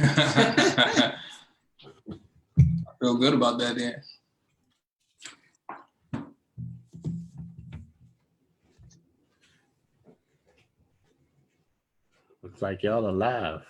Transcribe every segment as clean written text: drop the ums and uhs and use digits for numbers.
I feel good about that then. Looks like y'all are live.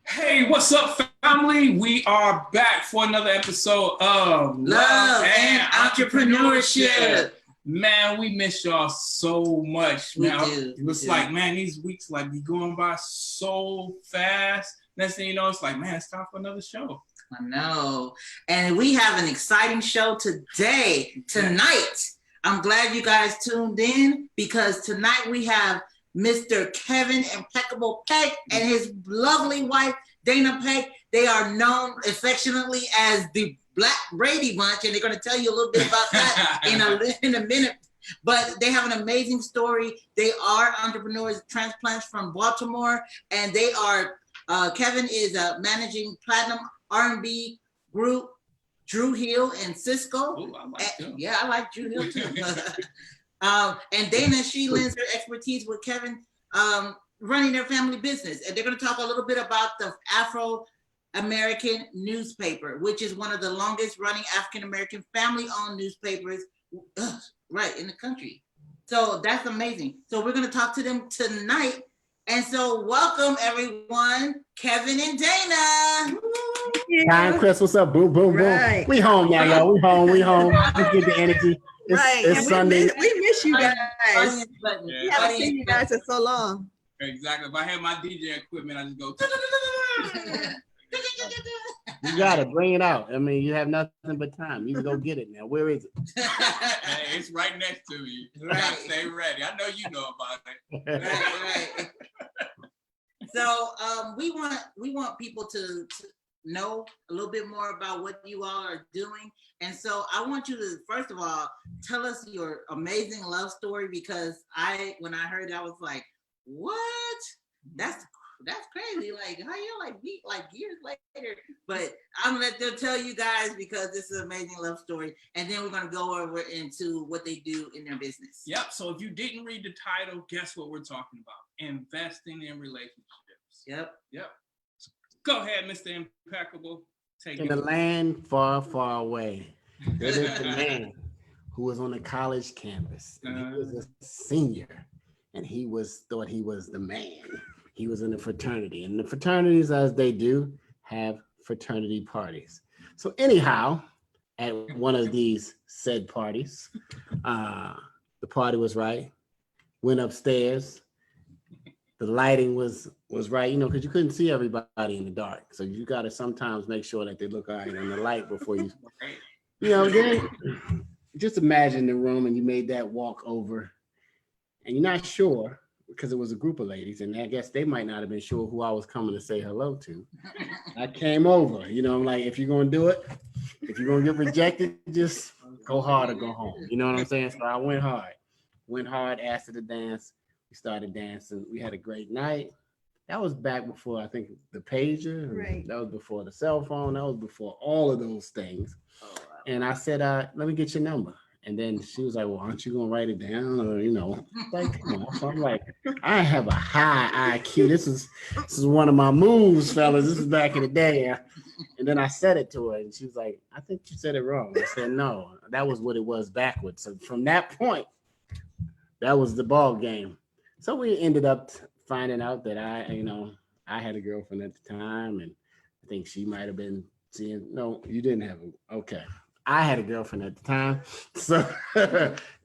Hey, what's up, family? We are back for another episode of Love and Entrepreneurship. Man, we miss y'all so much. Man, do. It looks like, man, these weeks like be going by so fast. Next thing you know, it's like, man, it's time for another show. I know. And we have an exciting show tonight. I'm glad you guys tuned in because tonight we have Mr. Kevin Impeccable Peck and his lovely wife, Dana Peck. They are known affectionately as the Black Brady Bunch, and they're going to tell you a little bit about that in a minute. But they have an amazing story. They are entrepreneurs, transplants from Baltimore, and they are, Kevin is managing platinum R&B group, Drew Hill and Cisco. Ooh, I like them. Yeah, I like Drew Hill too. And Dana, she lends her expertise with Kevin running their family business. And they're going to talk a little bit about the Afro-American newspaper, which is one of the longest running African-American family-owned newspapers right in the country. So that's amazing. So we're going to talk to them tonight. And so welcome, everyone, Kevin and Dana. Hi, Chris, what's up? Boom, boom, boom. We home now, y'all. We home. Just get the energy. It's Sunday. We miss you guys. We haven't seen you guys in so long. Exactly. If I had my DJ equipment, I just go. You gotta bring it out. I mean, you have nothing but time. You can go get it now. Where is it? Hey, it's right next to me. Right. Gotta stay ready. I know you know about it. Right. So we want people to know a little bit more about what you all are doing. And so I want you to, first of all, tell us your amazing love story, because when I heard that, I was like, what? That's crazy. Like, how you meet years later? But I'm gonna let them tell you guys, because this is an amazing love story. And then we're gonna go over into what they do in their business. Yep. So if you didn't read the title, guess what we're talking about? Investing in relationships. Yep. Go ahead, Mr. Impeccable. Take In it. a land far, far away, there is a man who was on the college campus. And he was a senior, and he thought he was the man. He was in a fraternity, and the fraternities, as they do, have fraternity parties. So anyhow, at one of these said parties, the party was right. Went upstairs. The lighting was right, because you couldn't see everybody in the dark. So you got to sometimes make sure that they look all right on the light before you, then just imagine the room and you made that walk over and you're not sure, because it was a group of ladies, and I guess they might not have been sure who I was coming to say hello to. I came over, I'm like, if you're going to do it, if you're going to get rejected, just go hard or go home. You know what I'm saying? So I went hard, asked her to dance. We started dancing. We had a great night. That was back before, I think, the pager. Right. That was before the cell phone. That was before all of those things. Oh, wow. And I said, let me get your number. And then she was like, well, aren't you going to write it down? Or, like, come on. So I'm like, I have a high IQ. This is one of my moves, fellas. This is back in the day. And then I said it to her, and she was like, I think you said it wrong. I said, no, that was what it was backwards. So from that point, that was the ball game. So we ended up finding out that I had a girlfriend at the time, and I think she might have been seeing. No, you didn't have okay. I had a girlfriend at the time. So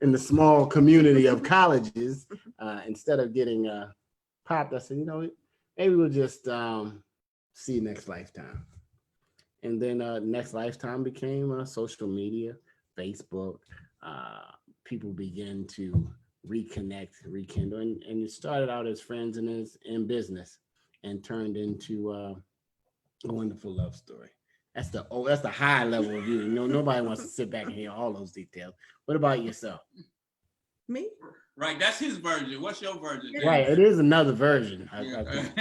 in the small community of colleges, instead of getting popped, I said, maybe we'll just see you next lifetime. And then next lifetime became social media, Facebook. People began to reconnect, rekindle, and it started out as friends and in business, and turned into a wonderful love story. That's the high level of you. Nobody wants to sit back and hear all those details. What about yourself? Me? Right, that's his version. What's your version? Right, it is another version. I think.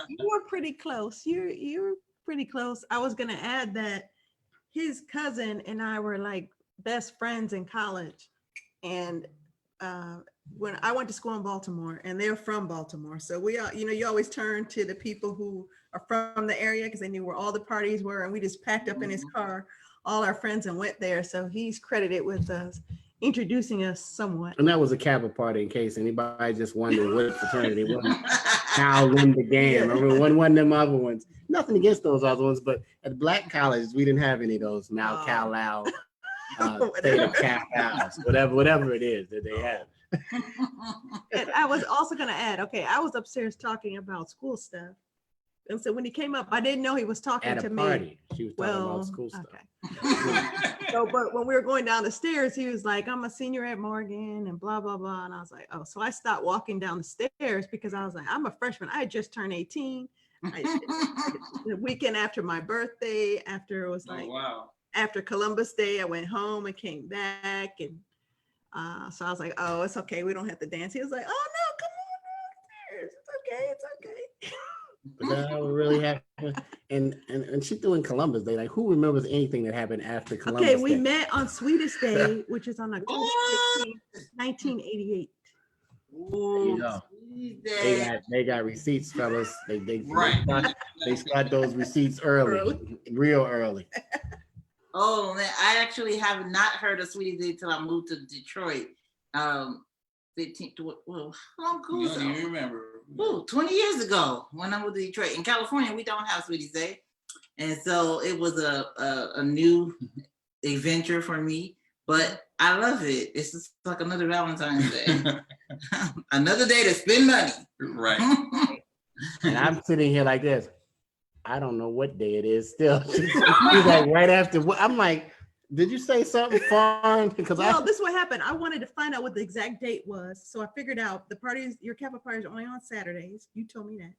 You were pretty close. You're pretty close. I was gonna add that his cousin and I were like best friends in college, and when I went to school in Baltimore, and they're from Baltimore. So we all, you always turn to the people who are from the area because they knew where all the parties were. And we just packed up in his car, all our friends, and went there. So he's credited with introducing us somewhat. And that was a Kappa party, in case anybody just wondered what fraternity was. Cal won the game. I mean, one of them other ones. Nothing against those other ones, but at black colleges, we didn't have any of those Mal Cal Lao, Theta Kappa, whatever it is that they have. And I was also going to add, okay, I was upstairs talking about school stuff. And so when he came up, I didn't know he was talking At to a me. party, she was talking about school stuff. Okay. So, but when we were going down the stairs, he was like, I'm a senior at Morgan and blah, blah, blah. And I was like, oh, so I stopped walking down the stairs because I was like, I'm a freshman. I had just turned 18. The weekend after my birthday, after it was like, after Columbus Day, I went home and came back. And so I was like, oh, it's okay. We don't have to dance. He was like, oh, no, come on downstairs. It's okay. It's okay. But that would really happen. And she threw in Columbus Day. Like, who remembers anything that happened after Columbus Okay, we Day? met on Sweetest Day, which is on October 16th, 1988. You know, they got receipts, fellas. They start those receipts real ery. Oh man, I actually have not heard of Sweetie Day till I moved to Detroit. 15 to how long ago was that? Remember? Ooh, 20 years ago when I moved to Detroit. In California, we don't have Sweetie Day, and so it was a new adventure for me. But I love it. It's just like another Valentine's Day, another day to spend money. Right. And I'm sitting here like this. I don't know what day it is still. She's like right after. I'm like, did you say something fun? Because this is what happened. I wanted to find out what the exact date was. So I figured out the parties, your Kappa parties are only on Saturdays. You told me that.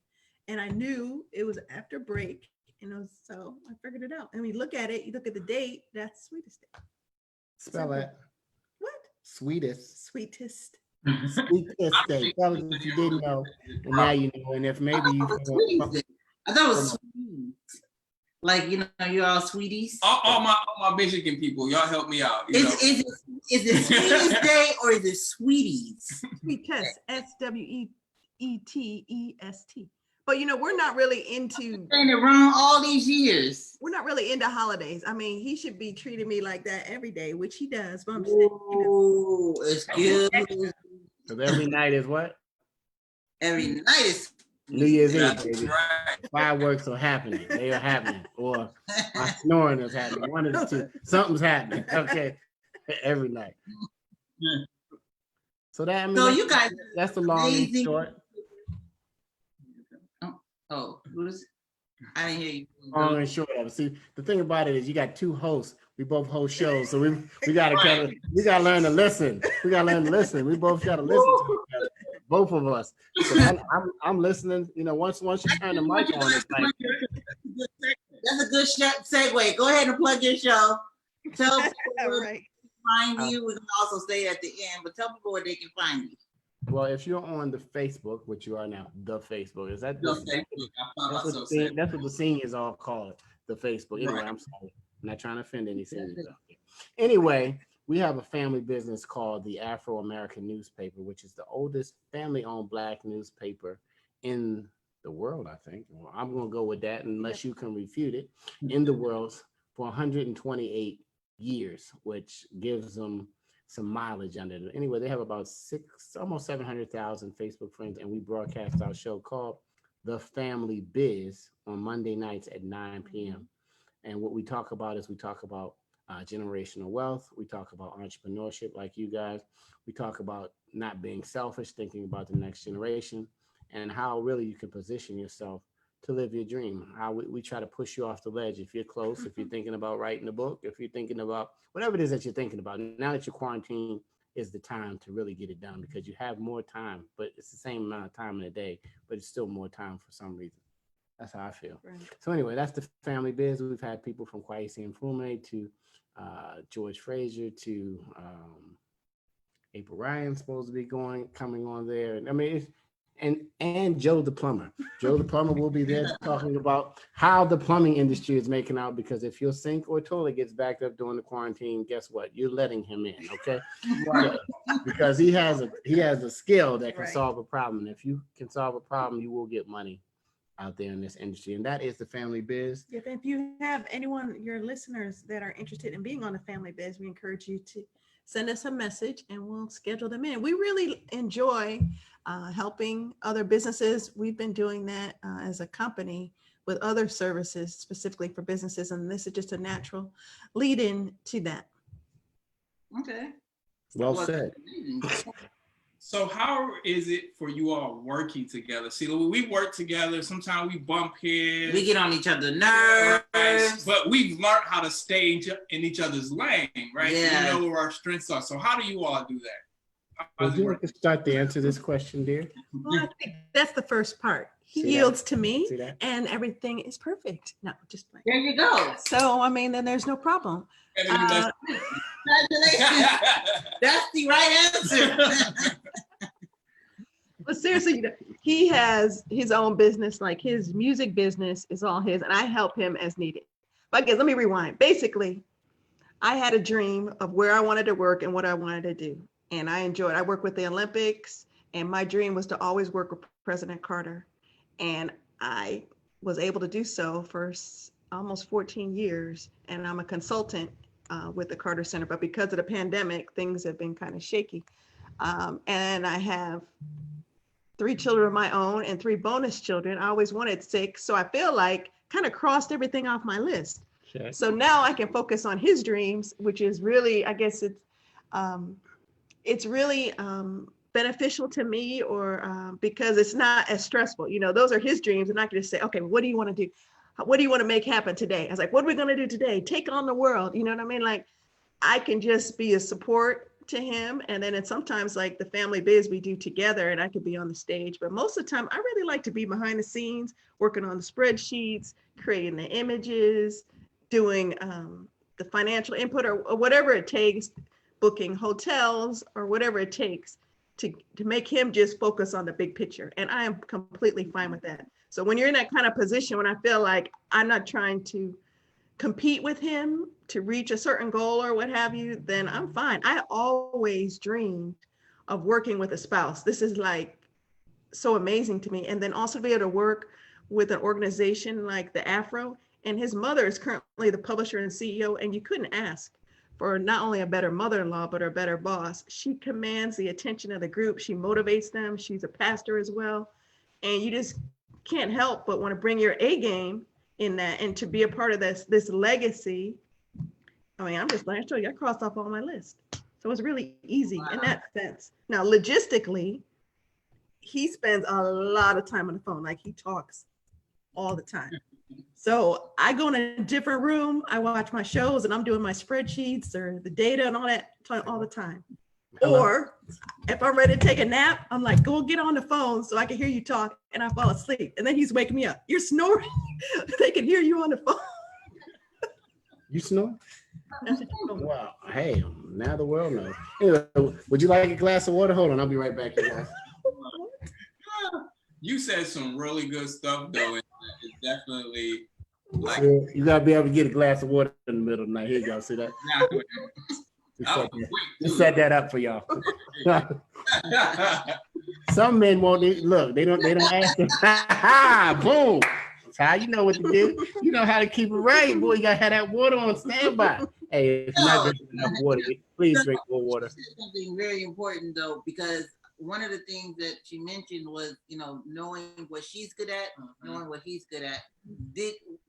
And I knew it was after break. And so I figured it out. And we look at it, you look at the date, that's Sweetest Day. Spell it. What? Sweetest. Sweetest. Sweetest Day. Tell us if you didn't know. And now you know. And if maybe you I thought it was sweet. Like, you're all sweeties. All my Michigan people, y'all help me out. Is it Sweetest Day or is it Sweeties? Sweetest, SWEETEST. But we're not really into saying it wrong all these years. We're not really into holidays. I mean, he should be treating me like that every day, which he does. But I'm just saying, it's good. So every night is what? Every night is New Year's Eve, baby. Right. Fireworks are happening. They are happening. Or my snoring is happening. One of the two. Something's happening. Okay. Every night. So you guys, that's the long and short. Oh, I didn't hear you. Long and short of it. See, the thing about it is you got two hosts. We both host shows, so we gotta learn to listen. We gotta learn to listen. We both gotta listen to each other. Both of us. So I'm listening. Once you turn the mic on, it's like that's a good segue. Go ahead and plug your show. Tell people where they can find you. We can also say at the end, but tell people where they can find you. Well, if you're on the Facebook, which you are now, the Facebook, is that that's what the seniors all call it, the Facebook. Anyway, I'm sorry. I'm not trying to offend any seniors out there. Anyway, we have a family business called the Afro-American Newspaper, which is the oldest family-owned Black newspaper in the world, I think. Well, I'm going to go with that unless you can refute it. In the world for 128 years, which gives them some mileage under it. Anyway, they have about almost 700,000 Facebook friends, and we broadcast our show called The Family Biz on Monday nights at 9 p.m. And what we talk about is generational wealth. We talk about entrepreneurship like you guys. We talk about not being selfish, thinking about the next generation, and how really you can position yourself to live your dream. How we try to push you off the ledge. If you're close, if you're thinking about writing a book, if you're thinking about whatever it is that you're thinking about, now that you're quarantined is the time to really get it done because you have more time, but it's the same amount of time in a day, but it's still more time for some reason. That's how I feel. Right. So anyway, that's the family biz. We've had people from Kwesi Nkrumah to George Frazier to April Ryan supposed to be coming on there. I mean, and Joe the plumber. Joe the plumber will be there talking about how the plumbing industry is making out, because if your sink or toilet gets backed up during the quarantine, guess what? You're letting him in, okay? Right. Because he has a skill that can Right. solve a problem. If you can solve a problem, you will get money out there in this industry, and that is the family biz. If you have anyone, your listeners that are interested in being on the family biz, we encourage you to send us a message and we'll schedule them in. We really enjoy helping other businesses. We've been doing that as a company with other services specifically for businesses, and this is just a natural lead in to that. Okay. Well said. So how is it for you all working together? See, we work together. Sometimes we bump heads. We get on each other's nerves. Right? But we've learned how to stay in each other's lane, right? Yeah. We know where our strengths are. So how do you all do that? Would you like to start to answer this question, dear? Well, I think that's the first part. He See that? yields to me See that? and everything is perfect. No, just playing. There you go. So, I mean, then there's no problem. Congratulations. That's the right answer. But seriously, he has his own business, like his music business is all his, and I help him as needed. But I guess, let me rewind. Basically, I had a dream of where I wanted to work and what I wanted to do. And I work with the Olympics, and my dream was to always work with President Carter. And I was able to do so for almost 14 years. And I'm a consultant with the Carter Center, but because of the pandemic, things have been kind of shaky. And I have 3 children of my own and 3 bonus children. I always wanted 6. So I feel like kind of crossed everything off my list. Sure. So now I can focus on his dreams, which is really, I guess it's really beneficial to me, or because it's not as stressful. You know, those are his dreams, and I can just say, okay, what do you want to do? What do you want to make happen today? I was like, what are we going to do today? Take on the world. You know what I mean? Like, I can just be a support to him. And then it's sometimes like the family biz we do together, and I could be on the stage. But most of the time, I really like to be behind the scenes, working on the spreadsheets, creating the images, doing the financial input, or whatever it takes, booking hotels or whatever it takes to make him just focus on the big picture. And I am completely fine with that. So when you're in that kind of position, when I feel like I'm not trying to compete with him to reach a certain goal or what have you, then I'm fine. I always dreamed of working with a spouse. This is like so amazing to me. And then also to be able to work with an organization like the Afro, and his mother is currently the publisher and CEO, and you couldn't ask for not only a better mother-in-law, but a better boss. She commands the attention of the group. She motivates them. She's a pastor as well. And you just can't help but want to bring your A game in that, and to be a part of this legacy. I mean, I'm just like I told you, I crossed off all my list. So it's really easy in that sense. Now, logistically, he spends a lot of time on the phone. Like, he talks all the time. So I go in a different room, I watch my shows, and I'm doing my spreadsheets or the data and all that all the time. Or if I'm ready to take a nap, I'm like, go get on the phone so I can hear you talk, and I fall asleep. And then he's waking me up. You're snoring. They can hear you on the phone. You snore? Wow. Hey, now the world knows. Anyway, would you like a glass of water? Hold on, I'll be right back, you guys. You said some really good stuff, though. It's definitely like You gotta be able to get a glass of water in the middle of the night. Here you go. See that? Just set that up for y'all. Some men won't look. They don't ask them. Boom. That's how you know what to do. You know how to keep it right, boy. You gotta have that water on standby. Hey, if you're not drinking enough water, please drink more water. Something very important though, because one of the things that she mentioned was, knowing what she's good at, knowing what he's good at.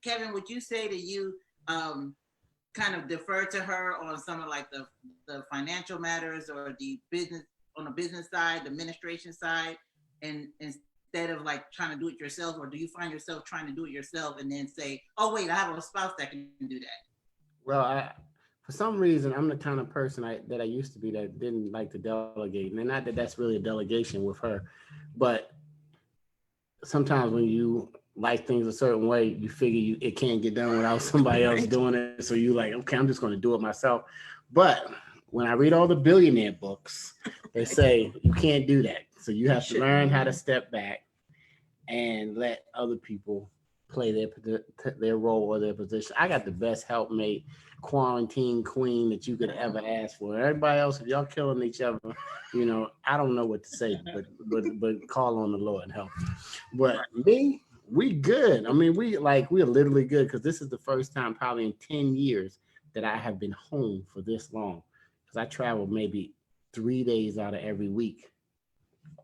Kevin, would you say that you kind of defer to her on some of like the financial matters or the business, on the business side, the administration side, and instead of like trying to do it yourself? Or do you find yourself trying to do it yourself and then say, oh wait, I have a spouse that can do that? Well, for some reason, I'm the kind of person that I used to be that didn't like to delegate. And not that that's really a delegation with her, but sometimes when you like things a certain way, you figure it can't get done without somebody else doing it. So you like, okay, I'm just going to do it myself. But when I read all the billionaire books, they say you can't do that. So you have to learn how to step back and let other people play their role or their position. I got the best helpmate, quarantine queen that you could ever ask for. Everybody else, if y'all killing each other, I don't know what to say, but call on the Lord and help. But me, we good. I mean, we're literally good, because this is the first time probably in 10 years that I have been home for this long, because I travel maybe 3 days out of every week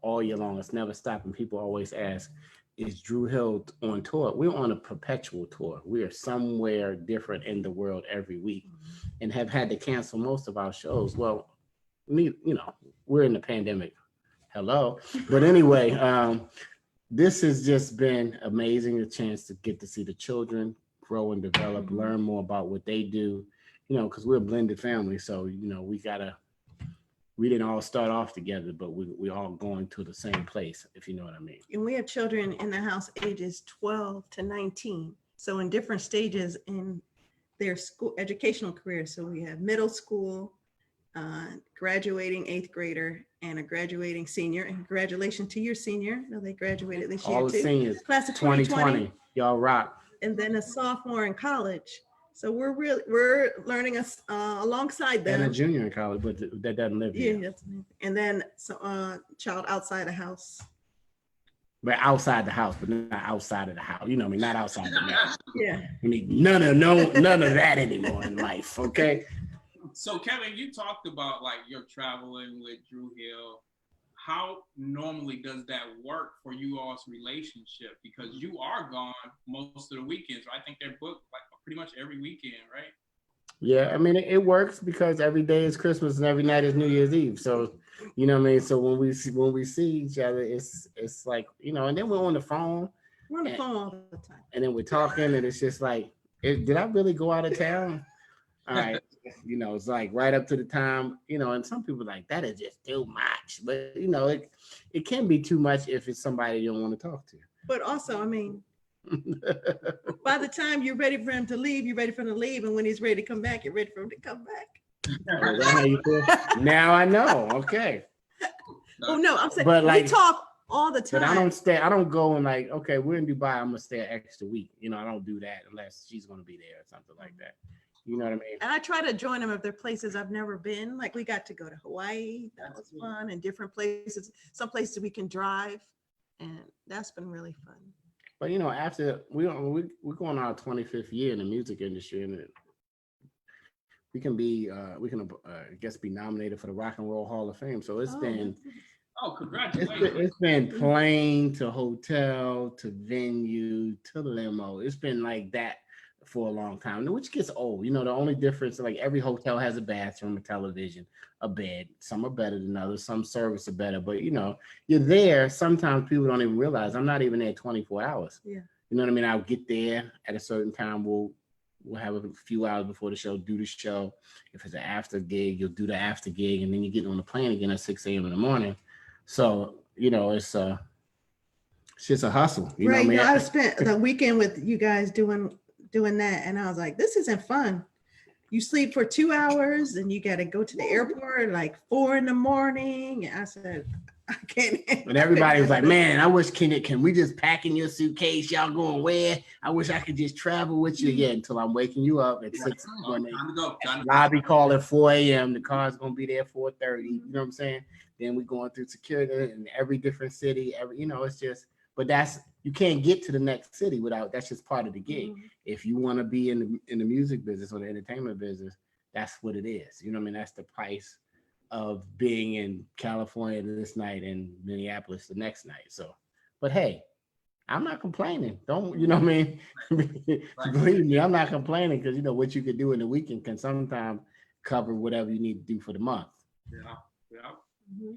all year long. It's never stopping. People always ask, is Drew Hill on tour? We're on a perpetual tour. We are somewhere different in the world every week, and have had to cancel most of our shows. Well, we're in the pandemic. Hello. But anyway, this has just been amazing, a chance to get to see the children grow and develop, learn more about what they do, because we're a blended family. So, we didn't all start off together, but we all going to the same place, if you know what I mean. And we have children in the house ages 12 to 19. So in different stages in their school educational career. So we have middle school, graduating 8th grader, and a graduating senior. And congratulations to your senior. No, they graduated this year All the too. seniors, Class of 2020. Y'all rock. And then a sophomore in college. So we're learning alongside them. And a junior in college, but that doesn't live here. Yeah, and then child outside the house. But outside the house, but not outside of the house. You know what I mean? Not outside the house. Yeah. I mean, none of that anymore in life. Okay. So Kevin, you talked about like you're traveling with Drew Hill. How normally does that work for you all's relationship? Because you are gone most of the weekends. I think they're booked like pretty much every weekend, right? Yeah, I mean it works because every day is Christmas and every night is New Year's Eve. So you know what I mean. So when we see each other, it's like, and then we're on the phone. We're on the phone all the time. And then we're talking, and it's just like, did I really go out of town? All right. It's like right up to the time, and some people are like, that is just too much. But, it can be too much if it's somebody you don't want to talk to. But also, I mean, by the time you're ready for him to leave, you're ready for him to leave. And when he's ready to come back, you're ready for him to come back. Is that how you feel? Now I know. Okay. Oh, no, I'm saying, but we talk all the time. But I don't go and like, okay, we're in Dubai, I'm going to stay an extra week. I don't do that unless she's going to be there or something like that. You know what I mean? And I try to join them if they're places I've never been. Like we got to go to Hawaii. That was fun. And different places, some places we can drive. And that's been really fun. But, after we're going on our 25th year in the music industry, and we can be nominated for the Rock and Roll Hall of Fame. So it's been... Oh, congratulations. It's been plane to hotel to venue to limo. It's been like that for a long time, which gets old. The only difference, like every hotel has a bathroom, a television, a bed. Some are better than others. Some service are better, but you're there. Sometimes people don't even realize I'm not even there 24 hours. Yeah. You know what I mean? I'll get there at a certain time. We'll have a few hours before the show, do the show. If it's an after gig, you'll do the after gig, and then you get on the plane again at 6 a.m. in the morning. So, it's just a hustle. You know what I mean? I spent the weekend with you guys doing that, and I was like, this isn't fun. You sleep for 2 hours and you got to go to the airport like 4 a.m. And I said, I can't. And everybody was like, man, I wish can we just pack in your suitcase? Y'all going where? I wish I could just travel with you. Yeah, until I'm waking you up at 6 in the morning. Lobby call at 4 a.m. The car's gonna be there at 4:30. You know what I'm saying? Then we going through security in every different city. It's just, but you can't get to the next city without, that's just part of the gig. Mm-hmm. If you want to be in the music business or the entertainment business, that's what it is. You know what I mean? That's the price of being in California this night and Minneapolis the next night. So, but hey, I'm not complaining. Don't, you know what I mean? Believe me, I'm not complaining, because what you could do in the weekend can sometimes cover whatever you need to do for the month. Yeah.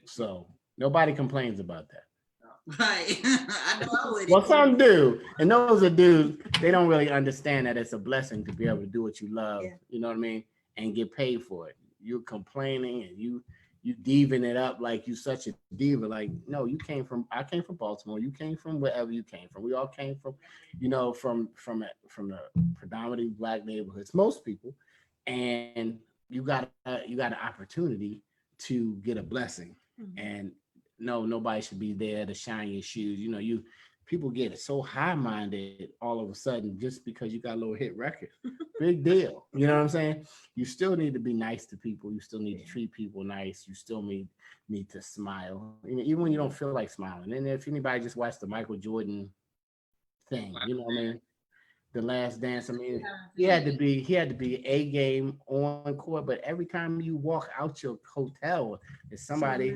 So nobody complains about that. Right. I know I would. Well, some do. And those are dudes, they don't really understand that it's a blessing to be able to do what you love, you know what I mean? And get paid for it. You're complaining and you diving it up like you such a diva. Like, no, I came from Baltimore. You came from wherever you came from. We all came from, from the predominantly Black neighborhoods, most people. And you got an opportunity to get a blessing. Mm-hmm. And no, nobody should be there to shine your shoes. You know, people get so high-minded all of a sudden just because you got a little hit record. Big deal. You know what I'm saying? You still need to be nice to people. You still need to treat people nice. You still need to smile, even when you don't feel like smiling. And if anybody just watched the Michael Jordan thing, you know what I mean? The Last Dance. I mean, he had to be A game on court, but every time you walk out your hotel, there's somebody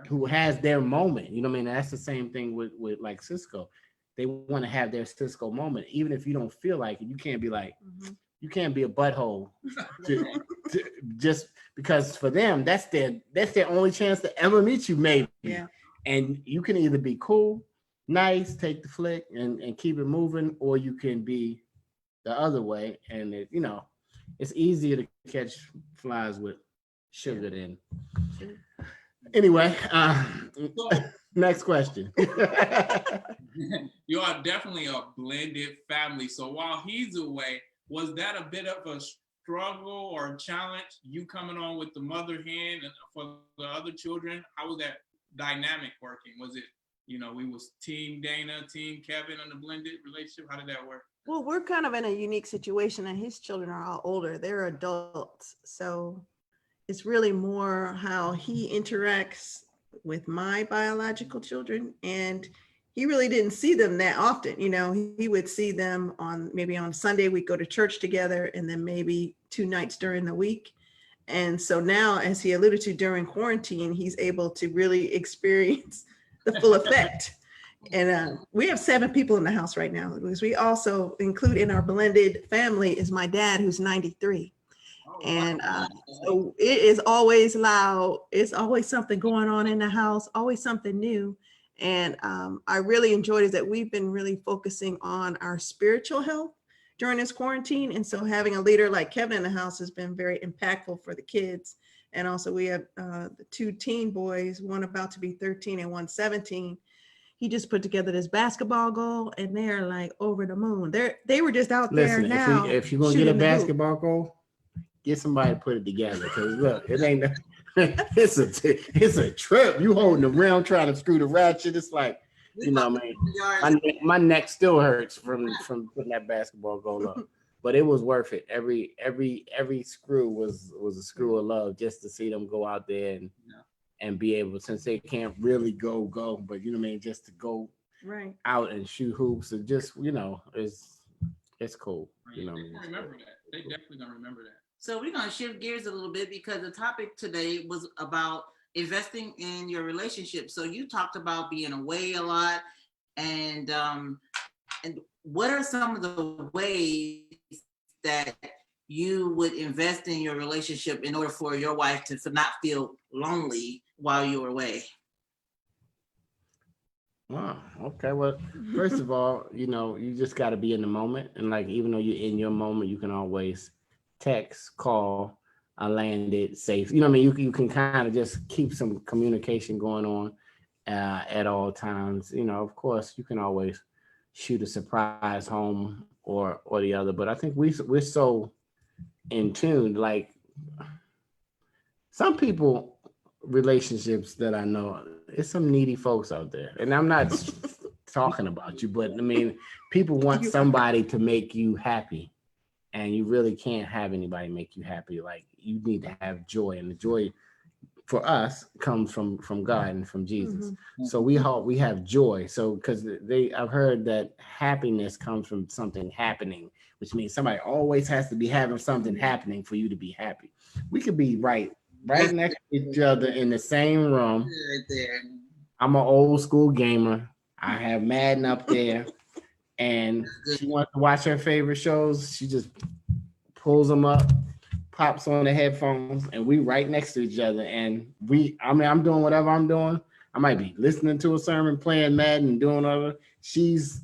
who has their moment. You know what I mean? That's the same thing with like Cisco. They want to have their Cisco moment, even if you don't feel like it. You can't be like, you can't be a butthole just because for them that's their only chance to ever meet you, maybe. Yeah. And you can either be cool, nice, take the flick and keep it moving, or you can be the other way. And it's easier to catch flies with sugar than. Anyway, next question. You are definitely a blended family. So while he's away, was that a bit of a struggle or a challenge? You coming on with the mother hen and for the other children, how was that dynamic working? Was it, we was Team Dana, Team Kevin on the blended relationship? How did that work? Well, we're kind of in a unique situation, and his children are all older. They're adults. So it's really more how he interacts with my biological children. And he really didn't see them that often. He would see them maybe on Sunday, we'd go to church together, and then maybe 2 nights during the week. And so now, as he alluded to, during quarantine, he's able to really experience the full effect. And we have 7 people in the house right now, because we also include in our blended family is my dad, who's 93. And so it is always loud. It's always something going on in the house, always something new. And I really enjoyed is that we've been really focusing on our spiritual health during this quarantine. And so having a leader like Kevin in the house has been very impactful for the kids. And also we have the 2 teen boys, one about to be 13 and one 17. He just put together this basketball goal, and they're like over the moon. They were just out there now. If you're going to get a basketball goal, get somebody to put it together. Because look, it ain't it's a trip. You holding around trying to screw the ratchet. It's like, my neck still hurts from putting that basketball goal up. But it was worth it. Every screw was a screw of love, just to see them go out there and be able, since they can't really go, but just to go out and shoot hoops and just, it's cool. They remember that. They definitely gonna remember that. So we're gonna shift gears a little bit, because the topic today was about investing in your relationship. So you talked about being away a lot, and what are some of the ways that you would invest in your relationship in order for your wife to not feel lonely while you were away? Wow. Okay. Well, first of all, you just got to be in the moment. And like, even though you're in your moment, you can always text, call, I landed safe. You can kind of just keep some communication going on at all times. Of course, you can always shoot a surprise home or the other. But I think we're so in tune. Like, some people, relationships that I know, it's some needy folks out there. And I'm not talking about you, but people want somebody to make you happy. And you really can't have anybody make you happy. Like, you need to have joy, and the joy for us comes from God and from Jesus. Mm-hmm. So we have joy. So because I've heard that happiness comes from something happening, which means somebody always has to be having something happening for you to be happy. We could be right next to each other in the same room. Right there. I'm an old school gamer. I have Madden up there. And she wants to watch her favorite shows. She just pulls them up, pops on the headphones, and we right next to each other. And I'm doing whatever I'm doing. I might be listening to a sermon, playing Madden, and doing other. She's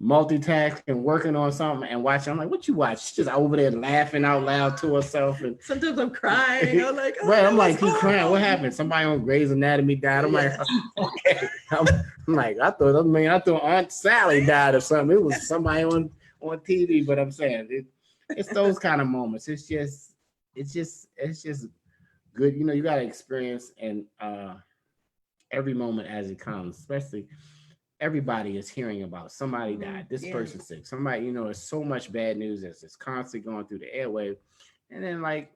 multitasking, working on something, and watching. I'm like, what you watch? She's just over there laughing out loud to herself. And sometimes I'm crying. I'm like, right. I'm like, who's crying? What happened? Somebody on Grey's Anatomy died. I'm like, okay. I'm like, I thought Aunt Sally died or something. It was somebody on TV. But I'm saying it's those kind of moments. It's just good, you got to experience and every moment as it comes, especially everybody is hearing about somebody died, this person's sick, somebody, there's so much bad news that's just constantly going through the airwave. And then like,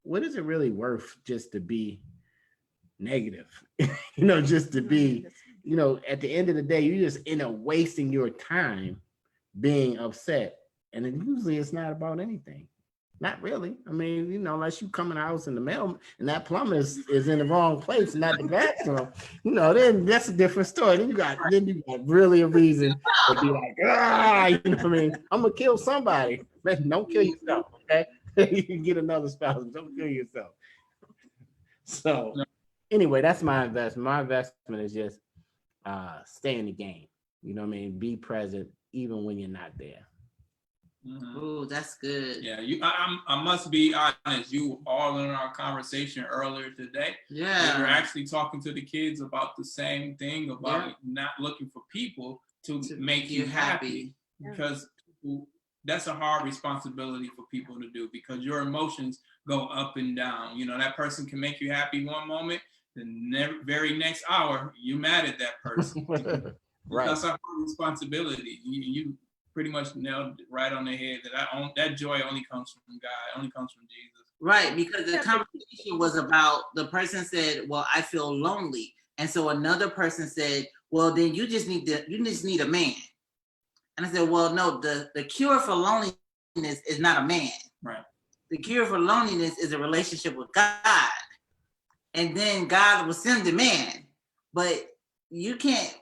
what is it really worth just to be negative? Just to be, at the end of the day, you just end up wasting your time being upset. And then usually it's not about anything. Not really. I mean, unless you come in the house and the mail and that plumber is in the wrong place and not the bathroom, then that's a different story. Then you got really a reason to be like, I'm gonna kill somebody. Man, don't kill yourself, okay? You can get another spouse, don't kill yourself. So anyway, that's my investment. My investment is just stay in the game. Be present even when you're not there. Mm-hmm. Oh, that's good. Yeah, I must be honest. You all in our conversation earlier today. Yeah, we were actually talking to the kids about the same thing about not looking for people to make you happy. Because that's a hard responsibility for people to do, because your emotions go up and down. That person can make you happy one moment, the very next hour you're mad at that person. Right. That's a hard responsibility. You pretty much nailed it right on the head. That joy only comes from God, only comes from Jesus. Right, because the conversation was about, the person said, well, I feel lonely. And so another person said, well, then you just need a man. And I said, well, no, the cure for loneliness is not a man. Right. The cure for loneliness is a relationship with God. And then God will send the man. But you can't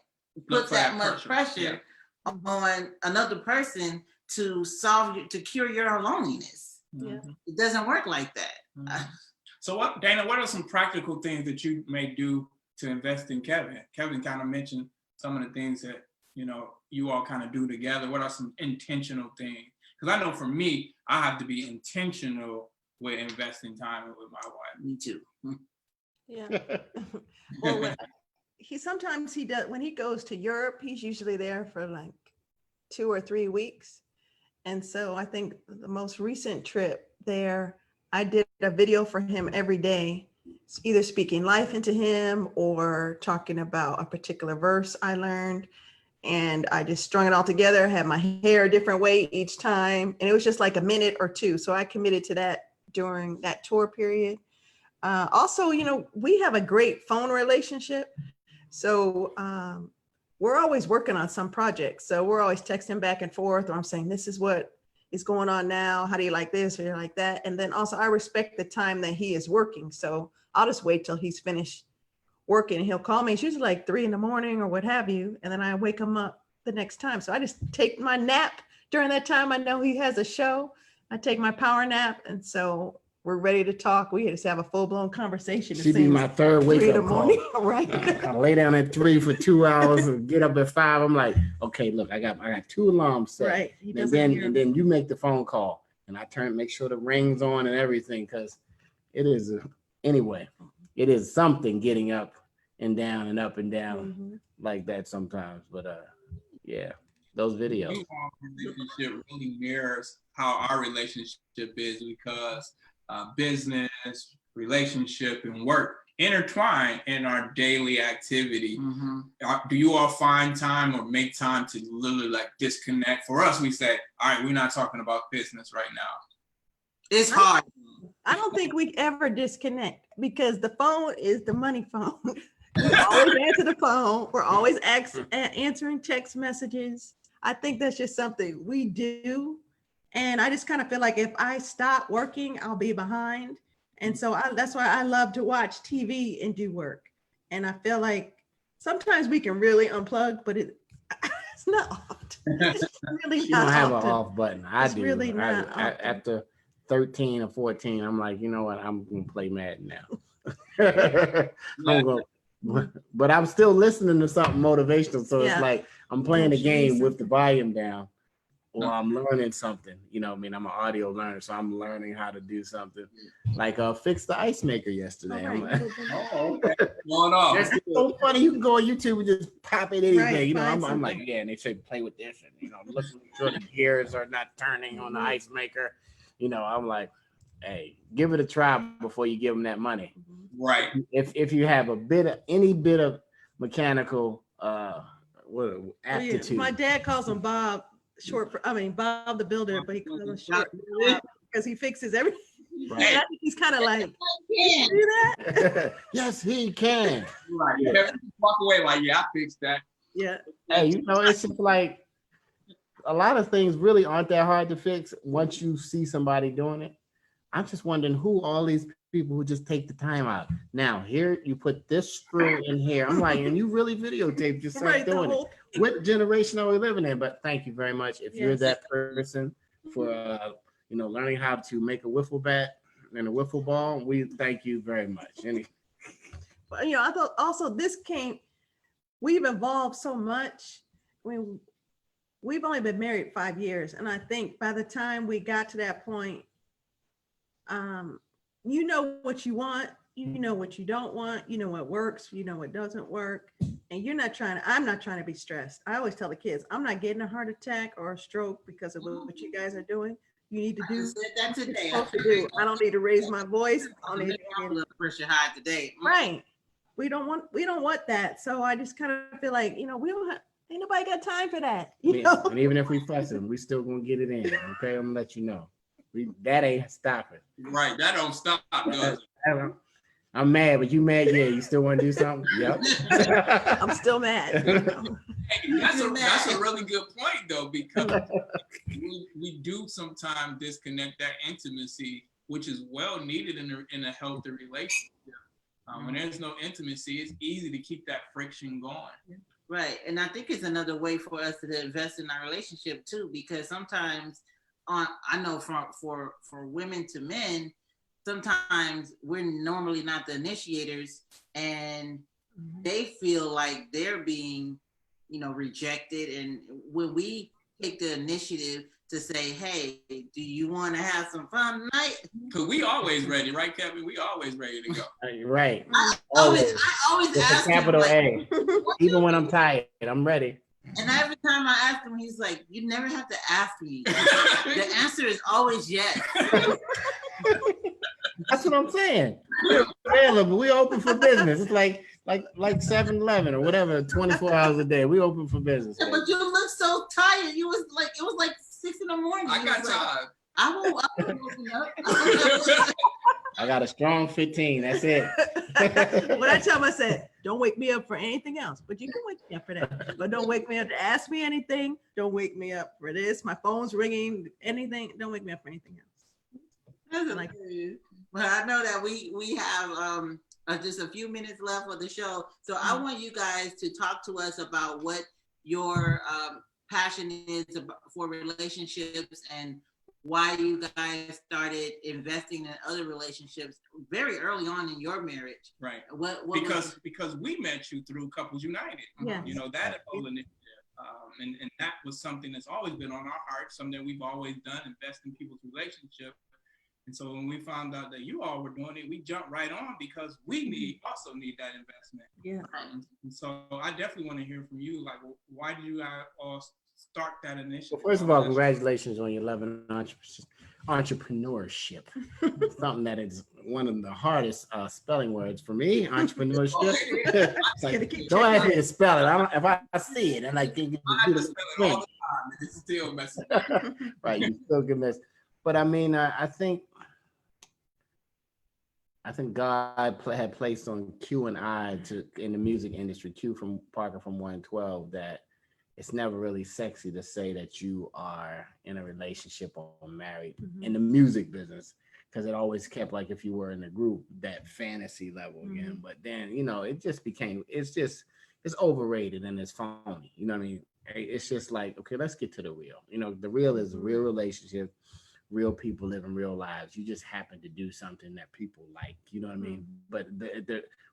put that much pressure on another person to cure your loneliness. Yeah. It doesn't work like that. Mm-hmm. So Dana, what are some practical things that you may do to invest in Kevin? Kevin kind of mentioned some of the things that, you all kind of do together. What are some intentional things? Because I know for me, I have to be intentional with investing time with my wife. Me too. Yeah. Well, sometimes he does, when he goes to Europe, he's usually there for like 2 or 3 weeks. And so I think the most recent trip there, I did a video for him every day, either speaking life into him or talking about a particular verse I learned. And I just strung it all together, had my hair a different way each time. And it was just like a minute or two. So I committed to that during that tour period. Also, we have a great phone relationship. So we're always working on some projects. So we're always texting back and forth, or I'm saying, this is what is going on now. How do you like this or you like that? And then also I respect the time that he is working. So I'll just wait till he's finished working and he'll call me. It's usually like 3 a.m. or what have you. And then I wake him up the next time. So I just take my nap during that time. I know he has a show. I take my power nap. And so we're ready to talk. We just have a full-blown conversation. She'd be my third wake-up call. Right. I lay down at 3 for 2 hours and get up at 5. I'm like, okay, look, I got 2 alarms set. Right. And then you make the phone call, and I make sure the ring's on and everything, because it is anyway. It is something getting up and down and up and down like that sometimes. But yeah, those videos. Our relationship really mirrors how our relationship is, because business, relationship, and work intertwine in our daily activity. Mm-hmm. Do you all find time or make time to literally like disconnect? For us, we say, all right, we're not talking about business right now. It's hard. I don't think we ever disconnect, because the phone is the money phone. We always answer the phone. We're always answering text messages. I think that's just something we do. And I just kind of feel like if I stop working, I'll be behind. And so that's why I love to watch TV and do work. And I feel like sometimes we can really unplug, but it's not often. It's really you don't have an off button. I do. Really not after 13 or 14, I'm like, you know what? I'm going to play Madden now. But I'm still listening to something motivational. So it's like I'm playing the game with the volume down, or I'm learning something. I'm an audio learner, so I'm learning how to do something. Like fix the ice maker yesterday. Right. Like, okay. Going on. That's so funny. You can go on YouTube and just pop in anything. Right, I'm like, and they say play with this, and looking sure the gears are not turning on the ice maker. I'm like, hey, give it a try before you give them that money. Right. If you have any bit of mechanical aptitude. My dad calls him Bob Bob the Builder, but he calls him short Bob because he fixes everything. Right. I think he's kind of like, can do that? Yes, he can. Right. Yeah. Walk away like, yeah, I fixed that. Yeah. Hey, it's just like a lot of things really aren't that hard to fix once you see somebody doing it. I'm just wondering who all these people who just take the time out. Now, here you put this screw in here. I'm like, and you really videotaped yourself doing it. What generation are we living in? But thank you very much. If you're that person for learning how to make a wiffle bat and a wiffle ball, we thank you very much. But I thought also we've evolved so much. I mean, we've only been married 5 years, and I think by the time we got to that point, you know what you want, you know what you don't want, you know what works, you know what doesn't work, and I'm not trying to be stressed. I always tell the kids, I'm not getting a heart attack or a stroke because of what you guys are doing. You need to do that today. I don't need to raise my voice. I don't need to blood pressure high today. Right. We don't want that. So I just kind of feel like, we don't have, ain't nobody got time for that. And even if we fuss them, we still gonna get it in. Okay, I'm gonna let you know. That ain't stopping. Right, that don't stop, does it? I'm mad, but you mad? Yeah, you still want to do something? Yep. I'm still mad. Hey, that's a really good point though, because we do sometimes disconnect that intimacy, which is well needed in a healthy relationship. When there's no intimacy, it's easy to keep that friction going. Right, and I think it's another way for us to invest in our relationship too, because sometimes I know for women to men, sometimes we're normally not the initiators, and they feel like they're being, rejected. And when we take the initiative to say, hey, do you want to have some fun tonight? Because we always ready, right, Kevin? We always ready to go. Right. I always ask him, capital A. Even when I'm tired, I'm ready. And every time I ask him, he's like, you never have to ask me. The answer is always yes. That's what I'm saying. We're available. We open for business. It's like 7-Eleven or whatever, 24 hours a day. We open for business. Yeah, but you look so tired. It was like 6 a.m. I got time. I won't open up. I got a strong 15. That's it. When I tell him, I said, don't wake me up for anything else, but you can wake me up for that. But don't wake me up to ask me anything. Don't wake me up for this. My phone's ringing, anything. Don't wake me up for anything else. Well, I know that we have just a few minutes left of the show. So I want you guys to talk to us about what your passion is for relationships and why you guys started investing in other relationships very early on in your marriage. Right. Because we met you through Couples United. Yes. That whole initiative. And that was something that's always been on our heart, something we've always done, invest in people's relationships. And so when we found out that you all were doing it, we jumped right on because we also need that investment. Yeah. And so I definitely want to hear from you. Like, why did you all start that initiative? Well, first of all, congratulations on your 11 entrepreneurship. Something that is one of the hardest spelling words for me. Entrepreneurship. It's like, don't ask me to spell it. If I see it and I think I have to spell it all the time. It's still messing up. Right, you still get messed. But I mean, I think God had placed on Q and I in the music industry, Q from Parker from 112, that it's never really sexy to say that you are in a relationship or married in the music business, because it always kept, like, if you were in a group, that fantasy level again. But then, it just became, it's overrated and it's phony. You know what I mean? It's just like, okay, let's get to the real. The real is a real relationship. Real people living real lives. You just happen to do something that people like, you know what I mean? But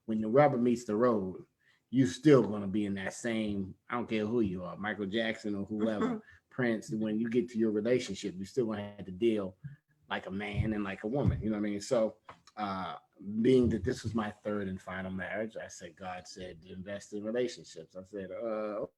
when the rubber meets the road, you still going to be in that same, I don't care who you are, Michael Jackson or whoever, Prince. When you get to your relationship, you still going to have to deal like a man and like a woman, you know what I mean? So being that this was my third and final marriage, I said, God said to invest in relationships. I said,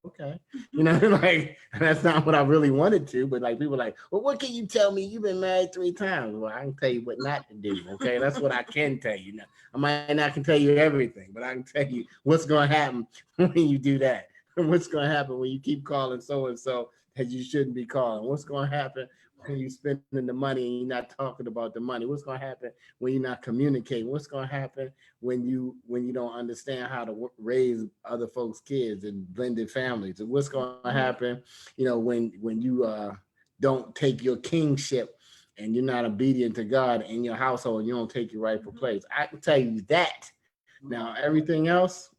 okay. You know, like, that's not what I really wanted to, but like, people are like, well, what can you tell me? You've been married 3 times. Well, I can tell you what not to do. Okay. That's what I can tell you. Now, I might not can tell you everything, but I can tell you what's going to happen when you do that. What's going to happen when you keep calling so-and-so that you shouldn't be calling? What's going to happen when you're spending the money and you're not talking about the money? What's going to happen when you're not communicating? What's going to happen when you don't understand how to raise other folks' kids and blended families? And what's going to happen, you know, when you don't take your kingship and you're not obedient to God in your household and you don't take your rightful place? I can tell you that. Now, everything else,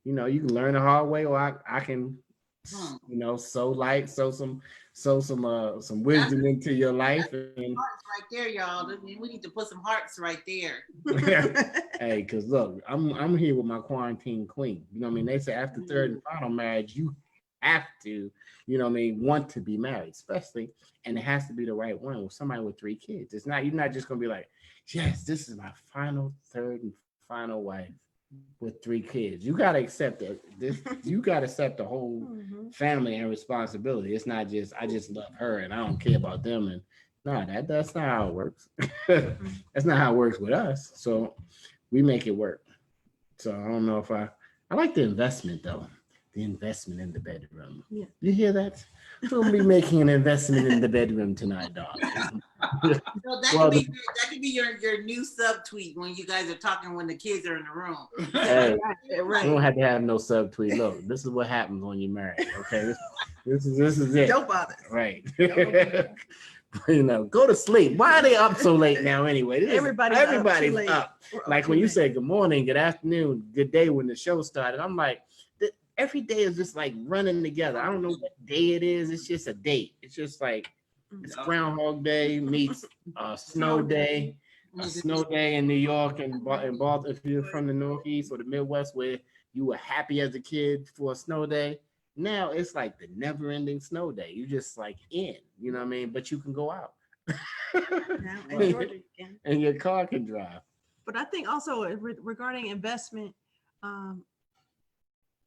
you know, you can learn the hard way, or I can, you know, sow some wisdom into your life. And hearts right there, y'all. We need to put some hearts right there. Hey, because look, I'm here with my quarantine queen. You know what I mean? They say after third and final marriage, you have to, you know what I mean, want to be married, especially, and it has to be the right one with somebody with 3 kids. It's not, you're not just gonna be like, yes, this is my final third and final wife with 3 kids. You gotta accept that. You gotta accept the whole family and responsibility. It's not just I just love her and I don't care about them. And no, that's not how it works. That's not how it works with us. So we make it work. So I don't know if I like the investment though. The investment in the bedroom. Yeah. You hear that? We'll be making an investment in the bedroom tonight, dog. So that could be your new subtweet when you guys are talking when the kids are in the room. Hey, right. You don't have to have no subtweet. Look, this is what happens when you're married. Okay, this is it. Don't bother. Right. You know, go to sleep. Why are they up so late now anyway? Everybody's up. Like when you say good morning, good afternoon, good day when the show started, I'm like, every day is just like running together. I don't know what day it is. It's just a date. It's just like it's Groundhog Day meets snow day. A snow day in New York and Baltimore, if you're from the Northeast or the Midwest, where you were happy as a kid for a snow day. Now it's like the never-ending snow day. You just like in, you know what I mean? But you can go out. Now in Georgia, you can. And your car can drive. But I think also regarding investment,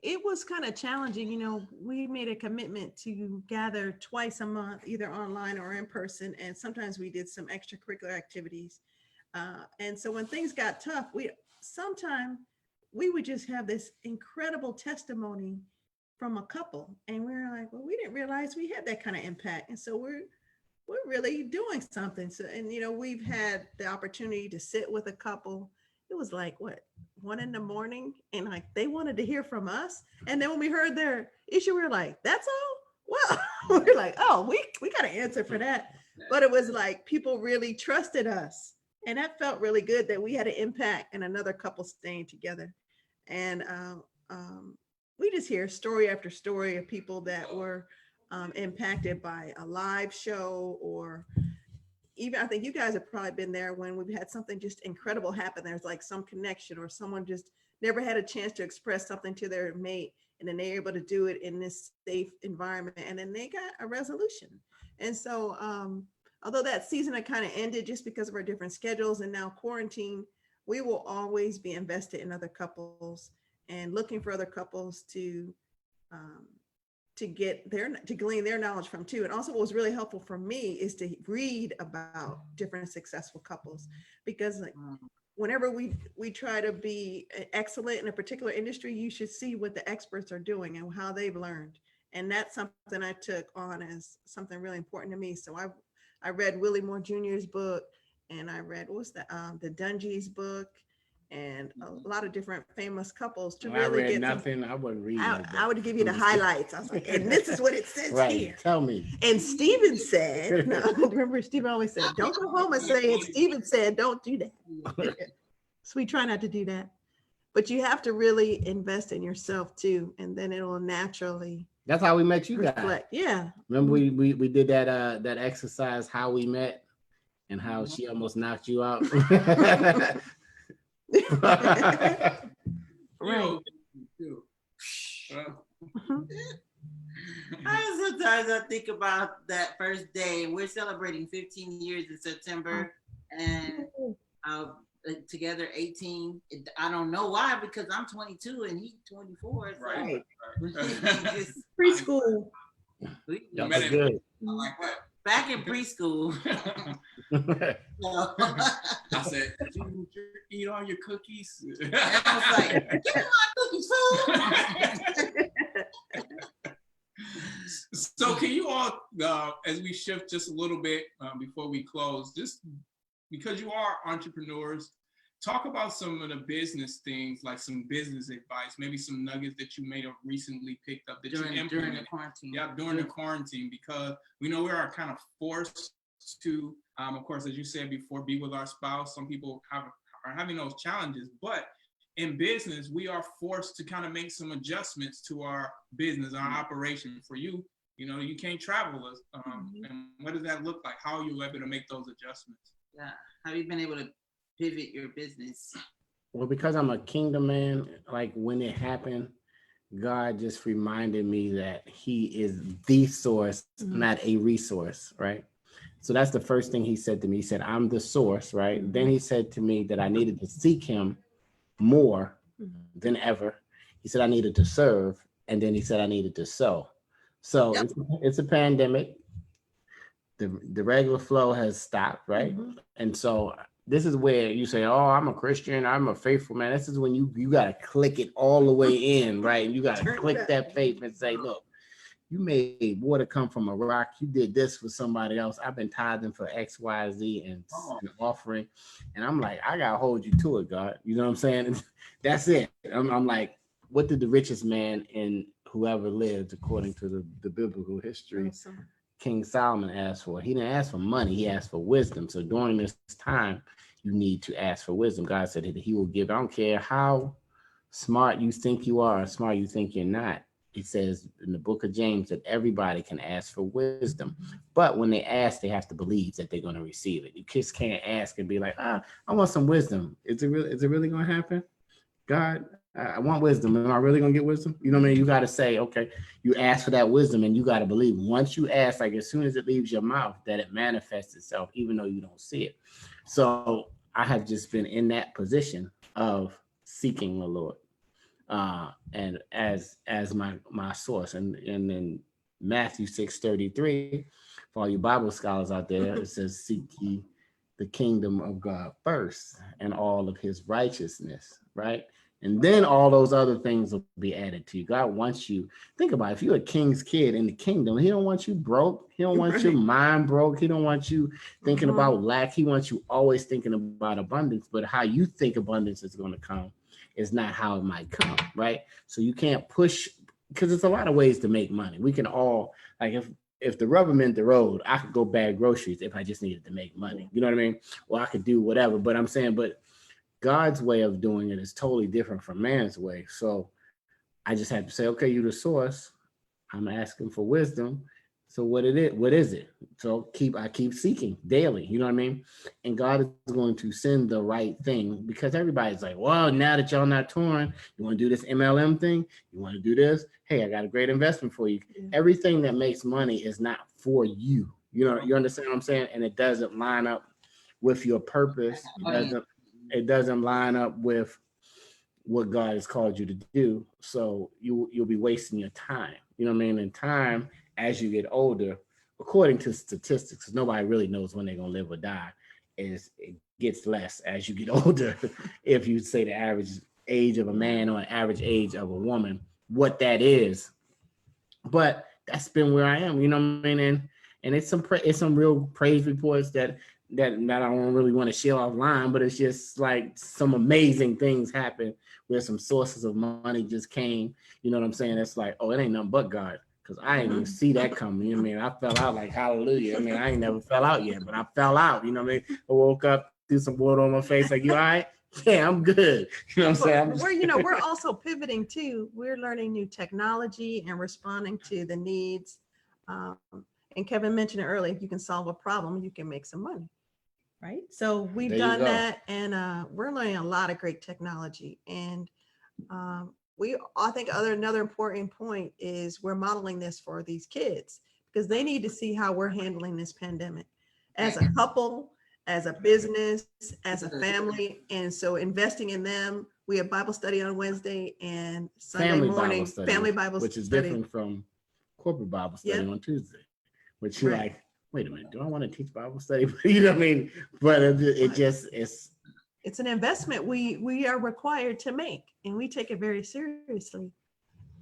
it was kind of challenging. You know, we made a commitment to gather twice a month, either online or in person. And sometimes we did some extracurricular activities. And so when things got tough, sometimes we would just have this incredible testimony from a couple. And we were like, well, we didn't realize we had that kind of impact. And so we're really doing something. So, and, you know, we've had the opportunity to sit with a couple. It was like, 1 a.m, and like they wanted to hear from us. And then when we heard their issue, we were like, that's all? Well, we're like, oh, we got an answer for that. But it was like people really trusted us. And that felt really good that we had an impact and another couple staying together. And we just hear story after story of people that were impacted by a live show, or even I think you guys have probably been there when we've had something just incredible happen. There's like some connection, or someone just never had a chance to express something to their mate, and then they're able to do it in this safe environment, and then they got a resolution. And so although that season had kind of ended just because of our different schedules and now quarantine, we will always be invested in other couples and looking for other couples to glean their knowledge from too. And also what was really helpful for me is to read about different successful couples, because like whenever we try to be excellent in a particular industry, you should see what the experts are doing and how they've learned. And that's something I took on as something really important to me. So I read Willie Moore Jr.'s book, and I read the Dungy's book, and a lot of different famous couples to really get nothing. I wouldn't read. I would give you the highlights. I was like, and this is what it says here. Tell me. And Stephen said, remember Stephen always said, don't go home and say it. Stephen said, don't do that. So we try not to do that. But you have to really invest in yourself too, and then it will naturally. That's how we met you guys. Yeah. Remember we did that exercise, how we met, and how she almost knocked you out. Right. Sometimes I think about that first day, and we're celebrating 15 years in September, and Together 18. I don't know why, because I'm 22 and he's 24. So Right. just, Preschool. That was good. I like that. Back in preschool. I said, "You eat all your cookies." And I was like, "Give me my cookies, fool." So can you all, as we shift just a little bit before we close, just because you are entrepreneurs, talk about some of the business things, like some business advice, maybe some nuggets that you may have recently picked up that you implemented during the quarantine. Yeah, during the quarantine, because we know we are kind of forced to, of course, as you said before, be with our spouse. Some people are having those challenges, but in business, we are forced to kind of make some adjustments to our business, our operation. For you, you can't travel us. And what does that look like? How are you able to make those adjustments? Yeah. Have you been able to pivot your business? Well, because I'm a kingdom man, like when it happened, God just reminded me that he is the source, not a resource, right? So that's the first thing he said to me. He said, I'm the source, right? Then he said to me that I needed to seek him more than ever. He said I needed to serve, and then he said I needed to sow. So it's a pandemic. The regular flow has stopped, right? And so this is where you say, oh, I'm a Christian, I'm a faithful man. This is when you got to click it all the way in, right? You got to click that faith and say, look, you made water come from a rock. You did this for somebody else. I've been tithing for X, Y, Z and offering. And I'm like, I got to hold you to it, God. You know what I'm saying? That's it. I'm like, what did the richest man in whoever lived according to the biblical history, King Solomon, asked for? He didn't ask for money. He asked for wisdom. So during this time, you need to ask for wisdom. God said that he will give. I don't care how smart you think you are or smart you think you're not. It says in the book of James that everybody can ask for wisdom. But when they ask, they have to believe that they're going to receive it. You just can't ask and be like, I want some wisdom. Is it really going to happen? God, I want wisdom. Am I really going to get wisdom? You know what I mean? You got to say, okay, you ask for that wisdom and you got to believe. Once you ask, like as soon as it leaves your mouth, that it manifests itself, even though you don't see it. So I have just been in that position of seeking the Lord. And as my source, and in Matthew 6:33, for all you Bible scholars out there, it says, seek ye the kingdom of God first and all of his righteousness, right? And then all those other things will be added to you. God wants you, think about it, if you're a king's kid in the kingdom, he don't want you broke. He don't want your mind broke. He don't want you thinking about lack. He wants you always thinking about abundance, but how you think abundance is going to come is not how it might come, right? So you can't push, because there's a lot of ways to make money. We can all, like if the rubber meant the road, I could go bag groceries if I just needed to make money. You know what I mean? Or I could do whatever, but I'm saying, but God's way of doing it is totally different from man's way. So I just had to say, okay, you're the source. I'm asking for wisdom. So what is it? So I keep seeking daily, you know what I mean? And God is going to send the right thing, because everybody's like, well, now that y'all not touring, you want to do this MLM thing? You want to do this? Hey, I got a great investment for you. Everything that makes money is not for you. You know, you understand what I'm saying? And it doesn't line up with your purpose. It doesn't line up with what God has called you to do. So you'll be wasting your time. You know what I mean? And time, as you get older, according to statistics, because nobody really knows when they're going to live or die, it gets less as you get older. If you say the average age of a man or an average age of a woman, what that is. But that's been where I am, you know what I mean? And it's some real praise reports that I don't really want to share offline, but it's just like some amazing things happen where some sources of money just came. You know what I'm saying? It's like, oh, it ain't nothing but God, because I didn't even see that coming. You know what I mean? I fell out like hallelujah. I mean, I ain't never fell out yet, but I fell out. You know what I mean? I woke up, threw some water on my face, like, you all right? Yeah, I'm good. You know what I'm saying? We're also pivoting too. We're learning new technology and responding to the needs. And Kevin mentioned it earlier, if you can solve a problem, you can make some money. Right. So we've done that, and we're learning a lot of great technology. And I think another important point is we're modeling this for these kids, because they need to see how we're handling this pandemic as a couple, as a business, as a family. And so investing in them, we have Bible study on Wednesday and Sunday morning, family Bible study. Which is different from corporate Bible study on Tuesday, which you're like, wait a minute, do I want to teach Bible study? You know what I mean? But it's an investment we are required to make, and we take it very seriously.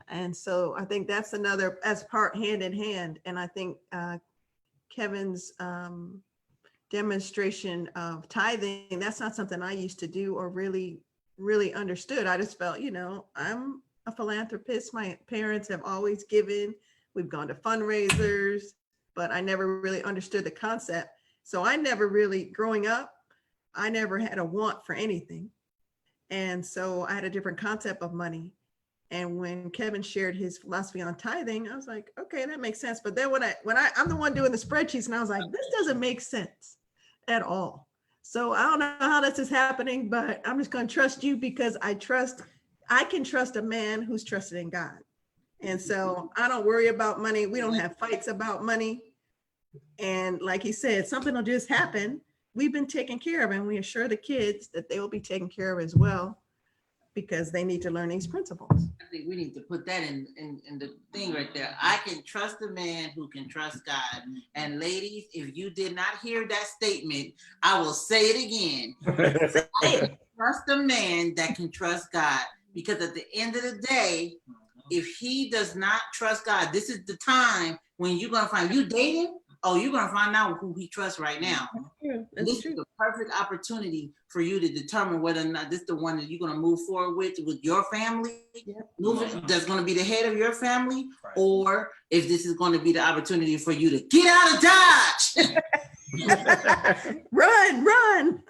And so I think that's another, as part hand in hand. And I think Kevin's demonstration of tithing, that's not something I used to do or really understood. I just felt, I'm a philanthropist. My parents have always given. We've gone to fundraisers, but I never really understood the concept. So I never really, growing up, I never had a want for anything. And so I had a different concept of money. And when Kevin shared his philosophy on tithing, I was like, okay, that makes sense. But then when I'm the one doing the spreadsheets, and I was like, this doesn't make sense at all. So I don't know how this is happening, but I'm just going to trust you, because I can trust a man who's trusted in God. And so I don't worry about money. We don't have fights about money. And like he said, something will just happen. We've been taken care of, and we assure the kids that they will be taken care of as well, because they need to learn these principles. I think we need to put that in the thing right there. I can trust a man who can trust God. And ladies, if you did not hear that statement, I will say it again. I can trust a man that can trust God, because at the end of the day, if he does not trust God, this is the time when you're going to find, you dating, you're going to find out who he trusts right now. This is the perfect opportunity for you to determine whether or not this is the one that you're going to move forward with your family, that's going to be the head of your family, or if this is going to be the opportunity for you to get out of Dodge. Run.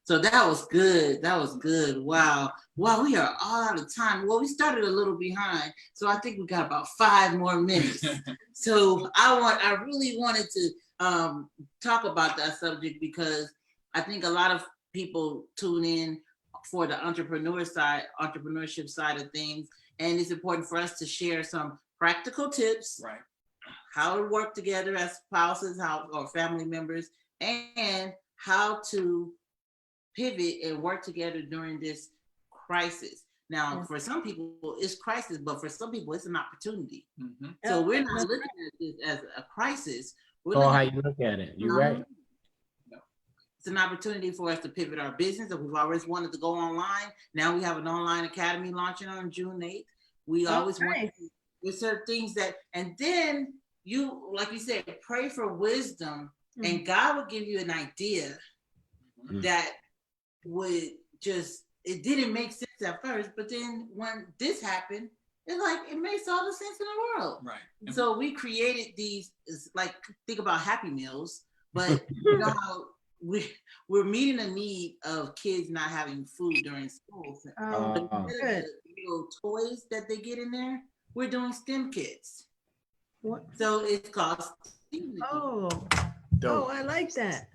So that was good. Wow, we are all out of time. Well, we started a little behind, so I think we got about 5 more minutes. So I really wanted to talk about that subject, because I think a lot of people tune in for the entrepreneurship side of things, and it's important for us to share some practical tips, how to work together as spouses, or family members, and how to pivot and work together during this crisis. Now, for some people, it's crisis, but for some people, it's an opportunity. Mm-hmm. So we're not looking at this as a crisis. How you look at it. You're right. It's an opportunity for us to pivot our business. We've always wanted to go online. Now we have an online academy launching on June 8th. We always want to do certain things and then you, like you said, pray for wisdom, and God will give you an idea that would it didn't make sense at first, but then when this happened, it's like it makes all the sense in the world. Right. So we created these, like, think about Happy Meals, but you know how we're meeting the need of kids not having food during school. The little toys that they get in there, we're doing STEM kits. What? So it's called STEM. I like that.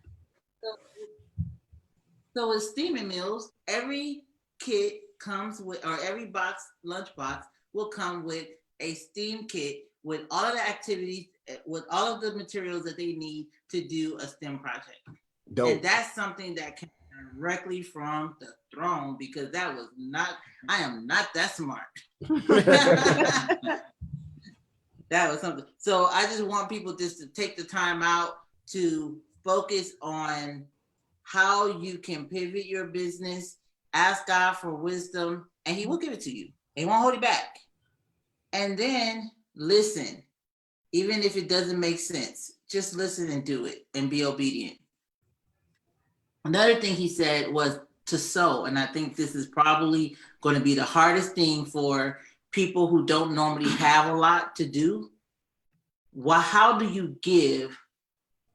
So with steaming meals, every kit comes with, or every lunchbox will come with a STEAM kit with all of the activities, with all of the materials that they need to do a STEM project. Dope. And that's something that came directly from the throne, because I am not that smart. That was something. So I just want people just to take the time out to focus on how you can pivot your business, ask God for wisdom, and he will give it to you. He won't hold it back. And then listen, even if it doesn't make sense, just listen and do it and be obedient. Another thing he said was to sow. And I think this is probably going to be the hardest thing for people who don't normally have a lot to do. Well, how do you give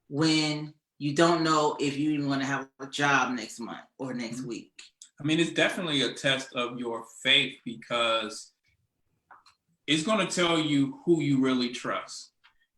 when you don't know if you even want to have a job next month or next week? I mean, it's definitely a test of your faith, because it's going to tell you who you really trust.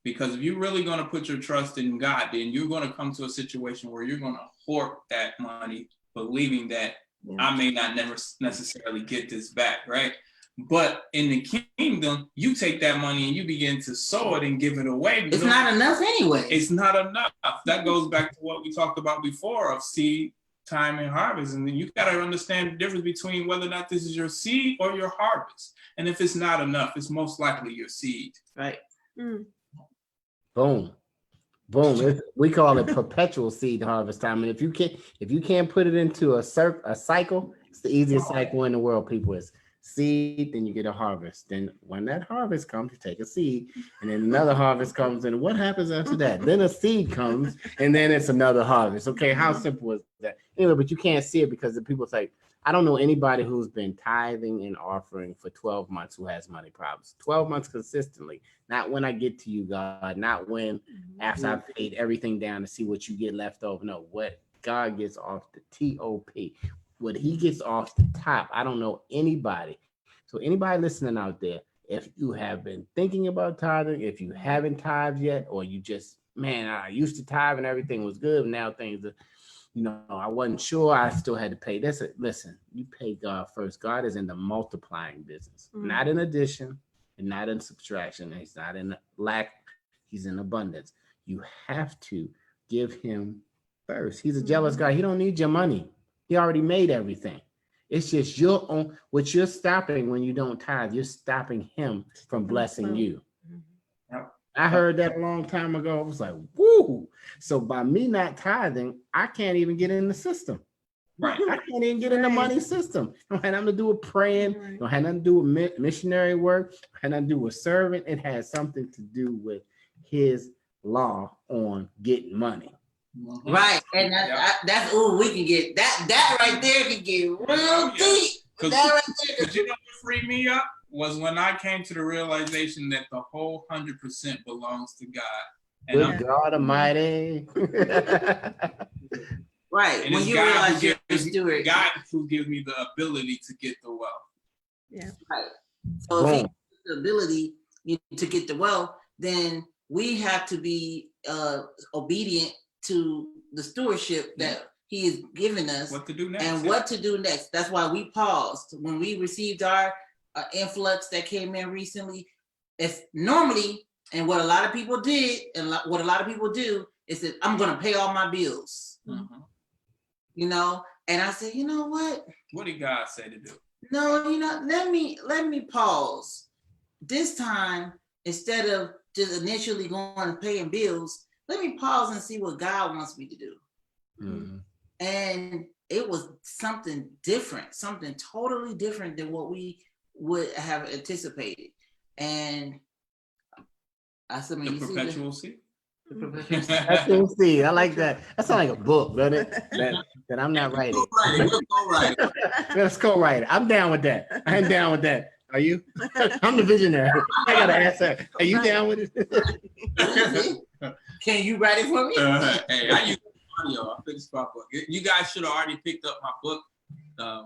Because if you're really going to put your trust in God, then you're going to come to a situation where you're going to hoard that money, believing that I may not never necessarily get this back, right? But in the kingdom, you take that money and you begin to sow it and give it away. It's not enough anyway. It's not enough. That goes back to what we talked about before of seed, time, and harvest. And then you got to understand the difference between whether or not this is your seed or your harvest. And if it's not enough, it's most likely your seed. Right. Boom. Boom. We call it perpetual seed harvest time. And if you can't put it into a cycle, it's the easiest cycle in the world, people. Is seed, then you get a harvest. Then when that harvest comes, you take a seed, and then another harvest comes. And what happens after that? Then a seed comes, and then it's another harvest. Okay, how simple is that? Anyway, but you can't see it because the people say, I don't know anybody who's been tithing and offering for 12 months who has money problems. 12 months consistently. Not when I get to you, God. Not when after I've paid everything down to see what you get left over. No, what God gets off the TOP. What he gets off the top. I don't know anybody. So anybody listening out there, if you have been thinking about tithing, if you haven't tithed yet, or you just, man, I used to tithe and everything was good. And now things are, I wasn't sure. I still had to pay. Listen, you pay God first. God is in the multiplying business, not in addition and not in subtraction. He's not in lack. He's in abundance. You have to give him first. He's a jealous God. He don't need your money. He already made everything. It's just your own, what you're stopping when you don't tithe, you're stopping him from blessing you. I heard that a long time ago. I was like, woo. So by me not tithing, I can't even get in the system. Right. I can't even get in the money system. I don't have nothing to do with praying. I don't have nothing to do with missionary work. I have nothing to do with serving. It has something to do with his law on getting money. Right. And that's we can get that right there can get real deep. That right there. Because you know what freed me up was when I came to the realization that the whole 100% belongs to God. And Good God Almighty. Right. And when you realize you're a steward. God who gives me the ability to get the wealth. Yeah. Right. So if he has the ability to get the wealth, then we have to be obedient to the stewardship that he is giving us. What to do next. And what to do next. That's why we paused. When we received our influx that came in recently, it's normally, and what a lot of people did, and what a lot of people do, is that I'm going to pay all my bills. And I said, you know what? What did God say to do? No, let me pause. This time, instead of just initially going and paying bills, let me pause and see what God wants me to do. And it was something different, something totally different than what we would have anticipated. And I said, the perpetual seed. Perpetual seed. I like that. That sounds like a book, doesn't it? That I'm not writing. Let's co-write it. I'm down with that. I'm down with that. Are you? I'm the visionary. I gotta ask that. Are you down with it? Can you write it for me? Hey, I use audio. I finished my book. You guys should have already picked up my book,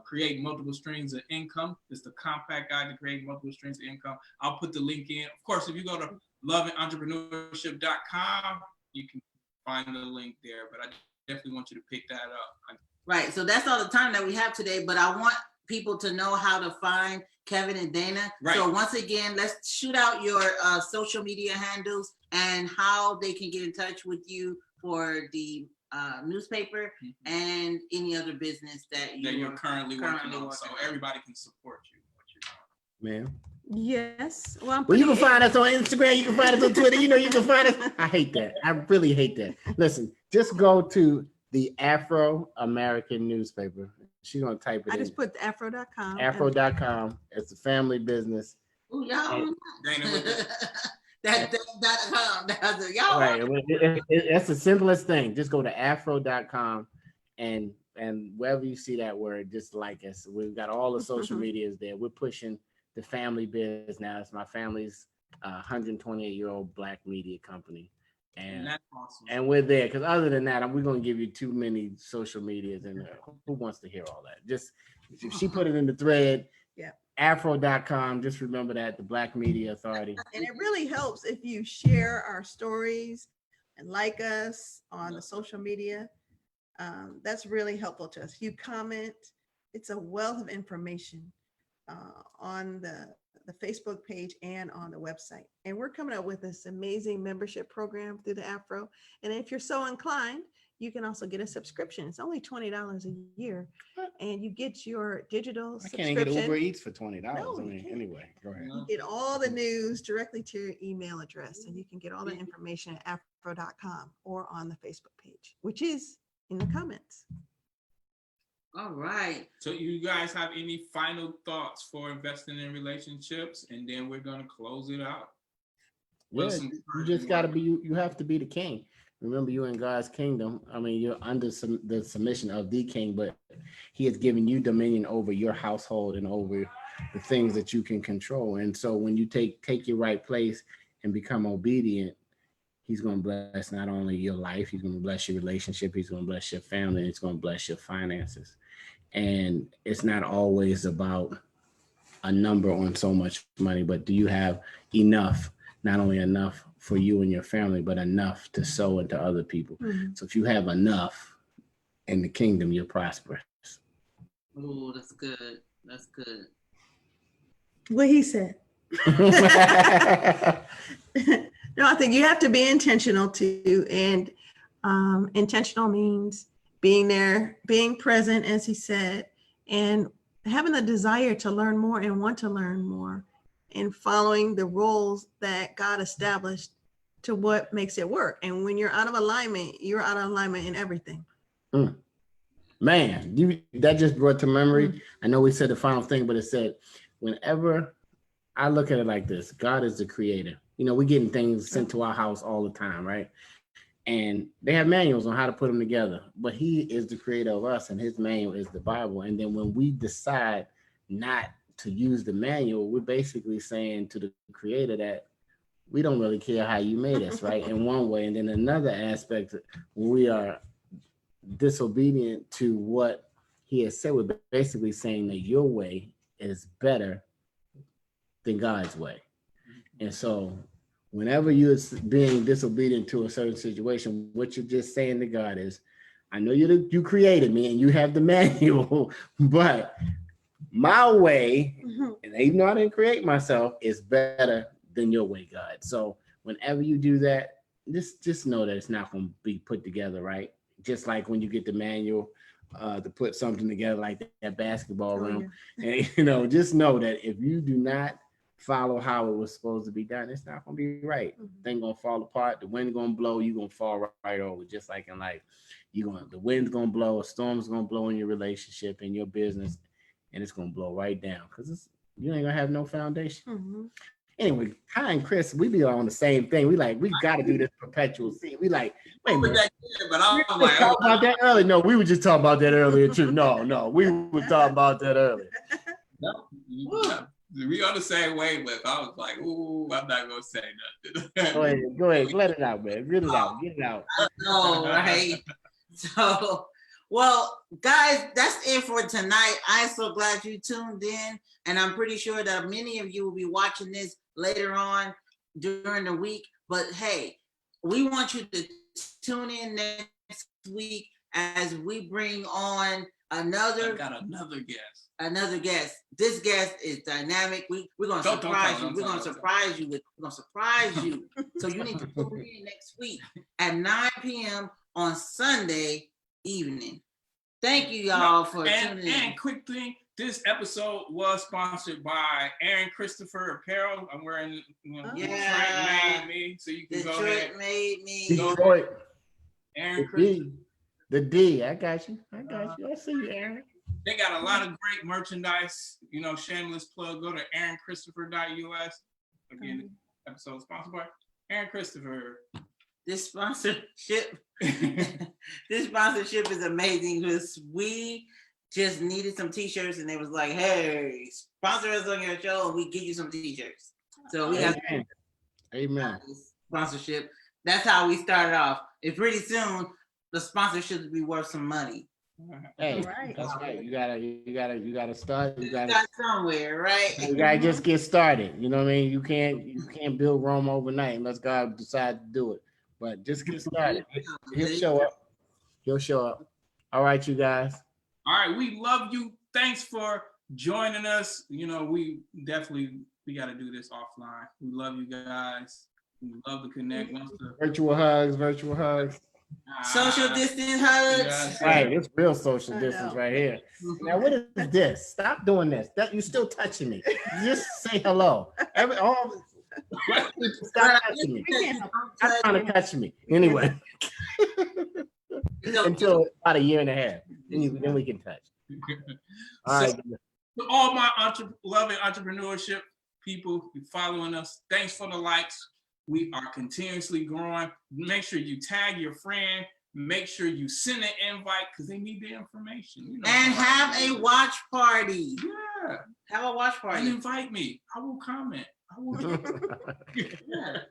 Create Multiple Streams of Income. It's the compact guide to create multiple streams of income. I'll put the link in. Of course, if you go to loveandentrepreneurship.com, you can find the link there. But I definitely want you to pick that up. Right. So that's all the time that we have today. But I want people to know how to find Kevin and Dana. Right. So once again, let's shoot out your social media handles and how they can get in touch with you for the newspaper and any other business that you're currently working on. So everybody can support you. Ma'am. Yes. Well, you can find us on Instagram. You can find us on Twitter. You can find us. I hate that. I really hate that. Listen, just go to the Afro-American newspaper. She's going to type it in. I just put the afro.com. Afro.com. It's a family business. Ooh, y'all. That.com. Y'all. Right. It's the simplest thing. Just go to afro.com and wherever you see that word, just like us. We've got all the social medias there. We're pushing the family biz now. It's my family's 128-year-old Black media company. And that's awesome. And we're there because other than that, we're going to give you too many social medias, and who wants to hear all that? Just if she put it in the thread, afro.com. Just remember that, the Black Media Authority. And it really helps if you share our stories and like us on the social media. That's really helpful to us. You comment. It's a wealth of information on the Facebook page and on the website. And we're coming up with this amazing membership program through the Afro. And if you're so inclined, you can also get a subscription. It's only $20 a year, and you get your digital subscription. I can't get Uber Eats for $20. No, I mean, anyway, go ahead. You get all the news directly to your email address, and you can get all the information at afro.com or on the Facebook page, which is in the comments. All right. So you guys have any final thoughts for investing in relationships? And then we're going to close it out. Yeah, you just got to be, you have to be the king. Remember, you're in God's kingdom. I mean, you're under the submission of the king, but he has given you dominion over your household and over the things that you can control. And so when you take your right place and become obedient, he's going to bless not only your life, he's going to bless your relationship, he's going to bless your family, and he's going to bless your finances. And it's not always about a number on so much money, but do you have enough, not only enough for you and your family, but enough to sow into other people. Mm-hmm. So if you have enough in the kingdom, you're prosperous. Oh, that's good. That's good. What he said. No, I think you have to be intentional too. And intentional means being there, being present, as he said, and having the desire to learn more and want to learn more, and following the rules that God established to what makes it work. And when you're out of alignment, you're out of alignment in everything. Man, that just brought to memory. I know we said the final thing, but it said, whenever I look at it like this, God is the creator. You know, we're getting things sent to our house all the time, right? And they have manuals on how to put them together, but he is the creator of us, and his manual is the Bible. And then when we decide not to use the manual, we're basically saying to the creator that we don't really care how you made us, right? In one way. And then another aspect, when we are disobedient to what he has said, we're basically saying that your way is better than God's way. And so whenever you're being disobedient to a certain situation, what you're just saying to God is, I know you created me and you have the manual, but my way, and even though I didn't create myself, is better than your way, God. So whenever you do that, just know that it's not going to be put together right. Just like when you get the manual to put something together like that basketball room. And, just know that if you do not follow how it was supposed to be done, it's not going to be right. Thing going to fall apart. The wind going to blow. You're going to fall right over. Just like in life, the wind's going to blow. A storm's going to blow in your relationship, in your business, and it's going to blow right down because you ain't going to have no foundation. Anyway, Kai and Chris, we be on the same thing. We got to do this perpetual scene. We like, wait a minute. But I was like, talk about that earlier. No, we were just talking about that earlier too. No, we were talking about that earlier. No, we on the same wavelength. I was like, ooh, I'm not gonna say nothing. Go ahead, let it out, man. Get it out. All right. So, well, guys, that's it for tonight. I'm so glad you tuned in, and I'm pretty sure that many of you will be watching this later on during the week. But hey, we want you to tune in next week as we bring on another guest. This guest is dynamic. We're gonna surprise you. We're gonna surprise you. So you need to tune in next week at 9 p.m. on Sunday evening. Thank you, y'all, for tuning in. And quick thing, this episode was sponsored by Aaron Christopher Apparel. I'm wearing Detroit Made Me, so you can go ahead. Detroit Made Me. Detroit. Aaron Christopher. The D. I got you. I see you, Aaron. They got a lot of great merchandise. Shameless plug. Go to aaronchristopher.us. Again, the episode sponsored by Aaron Christopher. This sponsorship is amazing because we just needed some t-shirts and they was like, hey, sponsor us on your show and we give you some t-shirts. So we got Amen. Sponsorship. That's how we started off. And pretty soon the sponsorship will be worth some money. Hey, that's right. You gotta start. You gotta start somewhere, right? You gotta just get started. You know what I mean? You can't build Rome overnight unless God decides to do it. But just get started. He'll show up. All right, you guys. All right, we love you. Thanks for joining us. You know, we got to do this offline. We love you guys. We love to connect. Virtual hugs. Social distance hugs. Yes. Right, it's real social distance right here. Now, what is this? Stop doing this. You're still touching me. Just say hello. Stop touching me. Stop trying to touch me. Anyway, until about a year and a half, then we can touch. All right. To all my loving entrepreneurship people following us, thanks for the likes. We are continuously growing. Make sure you tag your friend. Make sure you send an invite because they need the information. You know, and have a watch party. Yeah. Have a watch party. And invite me. I will comment. I will. Yeah.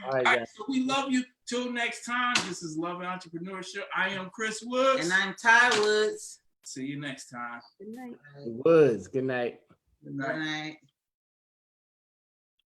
All right, so we love you. Till next time. This is Love and Entrepreneurship. I am Chris Woods. And I'm Ty Woods. See you next time. Good night. Woods. Good night. Good night. Good night.